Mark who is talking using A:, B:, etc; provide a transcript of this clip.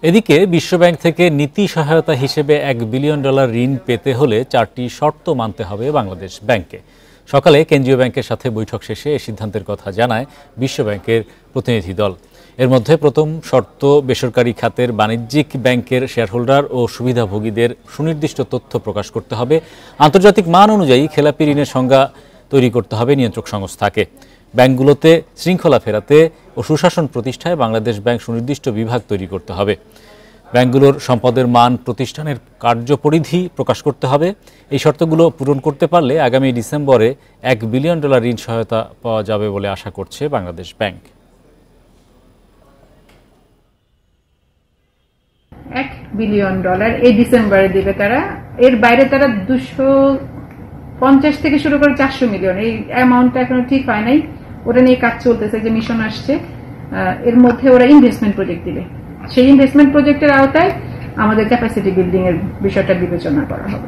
A: এদিকে বিশ্বব্যাংক থেকে নীতি সহায়তা হিসেবে $1 বিলিয়ন ঋণ পেতে হলে 4টি শর্ত মানতে হবে বাংলাদেশ ব্যাংককে। সকালে কেন্দ্রীয় ব্যাংকের সাথে বৈঠক শেষে এই সিদ্ধান্তের কথা জানায় বিশ্বব্যাংকের প্রতিনিধি দল। এর মধ্যে প্রথম শর্ত, বেসরকারি খাতের বাণিজ্যিক ব্যাংকের শেয়ারহোল্ডার ও সুবিধাভোগীদের সুনির্দিষ্ট তথ্য প্রকাশ করতে হবে। আন্তর্জাতিক মান অনুযায়ী খেলাপি ঋণের সংজ্ঞা তৈরি করতে হবে নিয়ন্ত্রক সংস্থাকে। ব্যাংকগুলোতে শৃঙ্খলা ফেরাতে ও সুশাসন প্রতিষ্ঠায় বাংলাদেশ ব্যাংক সুনির্দিষ্ট বিভাগ তৈরি করতে হবে। ব্যাংকগুলোর সম্পদের মান, প্রতিষ্ঠানের কার্যপরিধি প্রকাশ করতে হবে। এই শর্তগুলো পূরণ করতে পারলে আগামী ডিসেম্বরে $1 বিলিয়ন ঋণ সহায়তা পাওয়া যাবে বলে আশা করছে বাংলাদেশ ব্যাংক।
B: $1 বিলিয়ন এই ডিসেম্বরে দিবে তারা। এর বাইরে তারা 250 থেকে শুরু করে 400 মিলিয়ন, এই অ্যামাউন্টটা এখনো ঠিক হয় নাই। ওটা নিয়ে কাজ চলতেছে, যে মিশন আসছে, এর মধ্যে ওরা ইনভেস্টমেন্ট প্রজেক্ট দিবে। সেই ইনভেস্টমেন্ট প্রজেক্টের আওতায় আমাদের ক্যাপাসিটি বিল্ডিং এর বিষয়টা বিবেচনা করা হবে।